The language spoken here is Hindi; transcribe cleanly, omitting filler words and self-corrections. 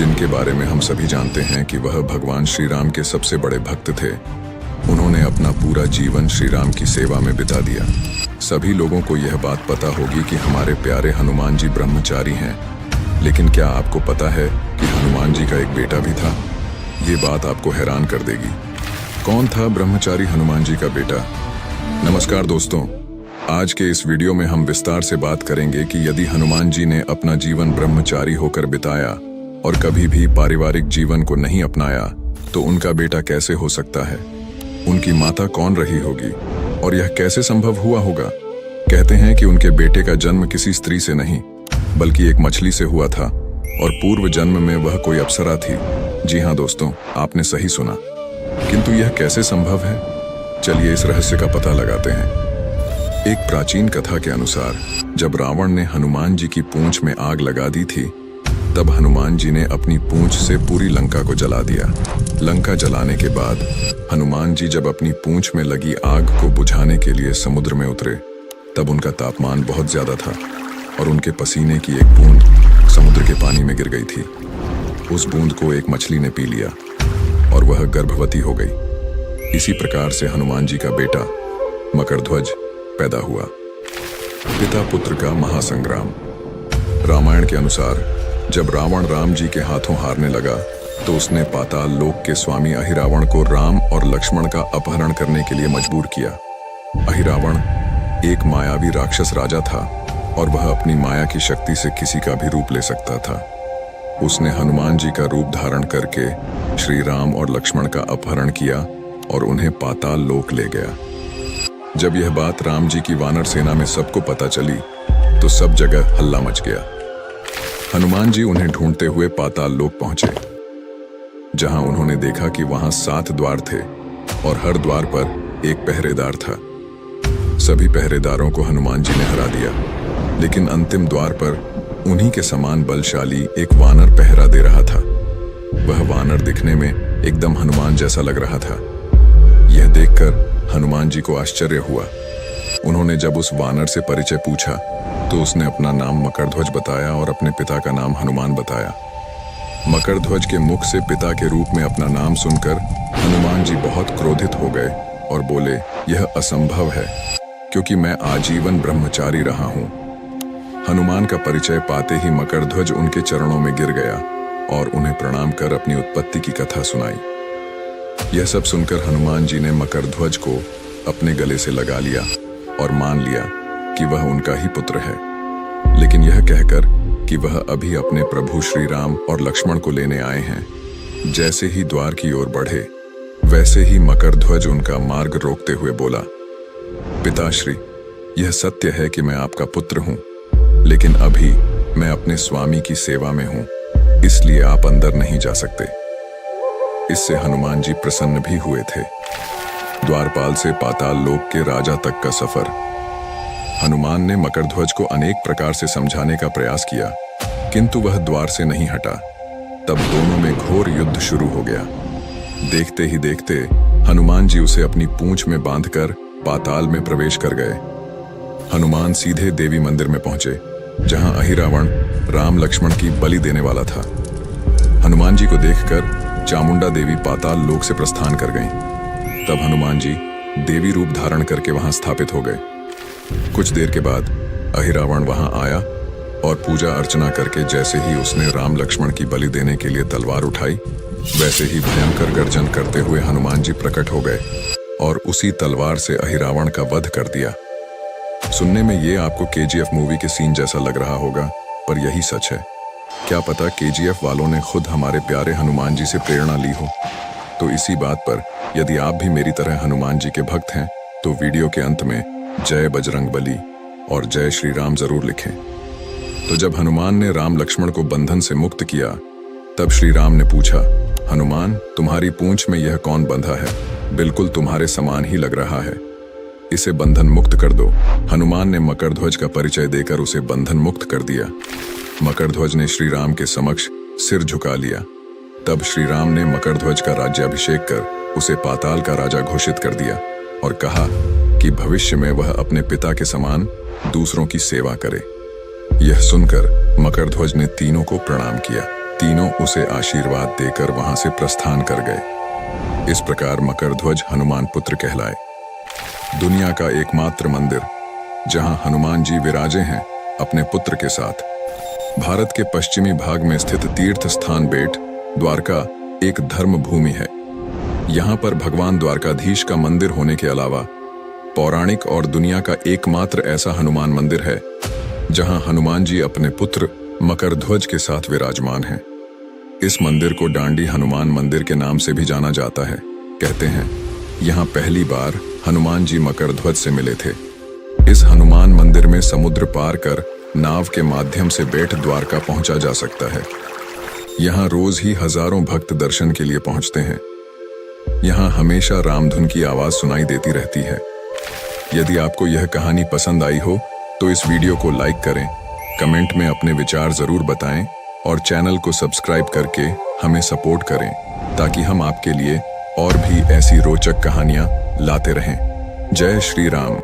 जिनके बारे में हम सभी जानते हैं कि वह भगवान श्री राम के सबसे बड़े भक्त थे। उन्होंने अपना पूरा जीवन श्री राम की सेवा में बिता दिया। सभी लोगों को यह बात पता होगी कि हमारे प्यारे हनुमान जी ब्रह्मचारी हैं, लेकिन क्या आपको पता है कि हनुमान जी का एक बेटा भी था? ये बात आपको हैरान कर देगी। कौन था ब्रह्मचारी हनुमान जी का बेटा? नमस्कार दोस्तों, आज के इस वीडियो में हम विस्तार से बात करेंगे कि यदि हनुमान जी ने अपना जीवन ब्रह्मचारी होकर बिताया और कभी भी पारिवारिक जीवन को नहीं अपनाया तो उनका बेटा कैसे हो सकता है, उनकी माता कौन रही होगी और यह कैसे संभव हुआ होगा। कहते हैं कि उनके बेटे का जन्म किसी स्त्री से नहीं बल्कि एक मछली से हुआ था और पूर्व जन्म में वह कोई अप्सरा थी। जी हाँ दोस्तों, आपने सही सुना। किंतु यह कैसे संभव है? चलिए इस रहस्य का पता लगाते हैं। एक प्राचीन कथा के अनुसार जब रावण ने हनुमान जी की पूंछ में आग लगा दी थी, तब हनुमान जी ने अपनी पूंछ से पूरी लंका को जला दिया। लंका जलाने के बाद हनुमान जी जब अपनी पूंछ में लगी आग को बुझाने के लिए समुद्र में उतरे, तब उनका तापमान बहुत ज्यादा था और उनके पसीने की एक बूंद समुद्र के पानी में गिर गई थी। उस बूंद को एक मछली ने पी लिया और वह गर्भवती हो गई। इसी प्रकार से हनुमान जी का बेटा मकरध्वज पैदा हुआ। पिता पुत्र का महासंग्राम। रामायण के अनुसार जब रावण राम जी के हाथों हारने लगा तो उसने पाताल लोक के स्वामी अहिरावण को राम और लक्ष्मण का अपहरण करने के लिए मजबूर किया। अहिरावण एक मायावी राक्षस राजा था और वह अपनी माया की शक्ति से किसी का भी रूप ले सकता था। उसने हनुमान जी का रूप धारण करके श्री राम और लक्ष्मण का अपहरण किया और उन्हें पाताल लोक ले गया। जब यह बात राम जी की वानर सेना में सबको पता चली तो सब जगह हल्ला मच गया। हनुमान जी उन्हें ढूंढते हुए पाताल लोक पहुंचे, जहां उन्होंने देखा कि वहां 7 द्वार थे और हर द्वार पर एक पहरेदार था। सभी पहरेदारों को हनुमान जी ने हरा दिया, लेकिन अंतिम द्वार पर उन्हीं के समान बलशाली एक वानर पहरा दे रहा था। वह वानर दिखने में एकदम हनुमान जैसा लग रहा था। यह देखकर हनुमान जी को आश्चर्य हुआ। उन्होंने जब उस वानर से परिचय पूछा तो उसने अपना नाम मकरध्वज बताया और अपने पिता का नाम हनुमान बताया। मकरध्वज के मुख से पिता के रूप में अपना नाम सुनकर हनुमान जी बहुत क्रोधित हो गए और बोले, यह असंभव है क्योंकि मैं आजीवन ब्रह्मचारी रहा हूं। हनुमान का परिचय पाते ही मकरध्वज उनके चरणों में गिर गया और उन्हें प्रणाम कर अपनी उत्पत्ति की कथा सुनाई। यह सब सुनकर हनुमान जी ने मकरध्वज को अपने गले से लगा लिया और मान लिया कि वह उनका ही पुत्र है, लेकिन यह कहकर कि वह अभी अपने प्रभु श्री राम और लक्ष्मण को लेने आए हैं। जैसे ही द्वार की ओर बढ़े वैसे ही मकरध्वज उनका मार्ग रोकते हुए बोला, पिताश्री, यह सत्य है कि मैं आपका पुत्र हूं, लेकिन अभी मैं अपने स्वामी की सेवा में हूं, इसलिए आप अंदर नहीं जा सकते। इससे हनुमान जी प्रसन्न भी हुए थे। द्वारपाल से पाताल लोक के राजा तक का सफर। हनुमान ने मकरध्वज को अनेक प्रकार से समझाने का प्रयास किया, किंतु वह द्वार से नहीं हटा। तब दोनों में घोर युद्ध शुरू हो गया। देखते ही देखते हनुमान जी उसे अपनी पूंछ में बांधकर पाताल में प्रवेश कर गए। हनुमान सीधे देवी मंदिर में पहुंचे, जहां अहिरावण राम लक्ष्मण की बलि देने वाला था। हनुमान जी को देखकर चामुंडा देवी पाताल लोक से प्रस्थान कर गईं। तब हनुमान जी देवी रूप धारण करके वहां स्थापित हो गए। कुछ देर के बाद अहिरावण वहां आया और पूजा अर्चना करके जैसे ही उसने राम लक्ष्मण की बलि देने के लिए तलवार उठाई, वैसे ही भयंकर गर्जन करते हुए हनुमान जी प्रकट हो गए और उसी तलवार से अहिरावण का वध कर दिया। सुनने में ये आपको KGF मूवी के सीन जैसा लग रहा होगा, पर यही सच है। क्या पता KGF वालों ने खुद हमारे प्यारे हनुमान जी से प्रेरणा ली हो। तो इसी बात पर यदि आप भी मेरी तरह हनुमान जी के भक्त हैं तो वीडियो के अंत में जय बजरंगबली और जय श्री राम जरूर लिखें। तो जब हनुमान ने राम लक्ष्मण को बंधन से मुक्त किया, तब श्री राम ने पूछा, हनुमान, तुम्हारी पूंछ में यह कौन बंधा है? बिल्कुल तुम्हारे समान ही लग रहा है, इसे बंधन मुक्त कर दो। हनुमान ने मकरध्वज का परिचय देकर उसे बंधन मुक्त कर दिया। मकरध्वज ने श्री राम के समक्ष सिर झुका लिया। तब श्री राम ने मकरध्वज का राज्याभिषेक कर उसे पाताल का राजा घोषित कर दिया और कहा कि भविष्य में वह अपने पिता के समान दूसरों की सेवा करे। यह सुनकर मकरध्वज ने तीनों को प्रणाम किया। तीनों उसे आशीर्वाद देकर वहां से प्रस्थान कर गए। इस प्रकार मकरध्वज हनुमान पुत्र कहलाए। दुनिया का एकमात्र मंदिर जहां हनुमान जी विराजे हैं अपने पुत्र के साथ। भारत के पश्चिमी भाग में स्थित तीर्थ स्थान बेट द्वारका एक धर्म भूमि है। यहाँ पर भगवान द्वारकाधीश का मंदिर होने के अलावा पौराणिक और दुनिया का एकमात्र ऐसा हनुमान मंदिर है जहां हनुमान जी अपने पुत्र मकरध्वज के साथ विराजमान हैं। इस मंदिर को डांडी हनुमान मंदिर के नाम से भी जाना जाता है। कहते हैं यहाँ पहली बार हनुमान जी मकरध्वज से मिले थे। इस हनुमान मंदिर में समुद्र पार कर नाव के माध्यम से बेट द्वारका पहुंचा जा सकता है। यहाँ रोज ही हजारों भक्त दर्शन के लिए पहुंचते हैं। यहाँ हमेशा रामधुन की आवाज सुनाई देती रहती है। यदि आपको यह कहानी पसंद आई हो तो इस वीडियो को लाइक करें, कमेंट में अपने विचार जरूर बताएं और चैनल को सब्सक्राइब करके हमें सपोर्ट करें ताकि हम आपके लिए और भी ऐसी रोचक कहानियां लाते रहें। जय श्री राम।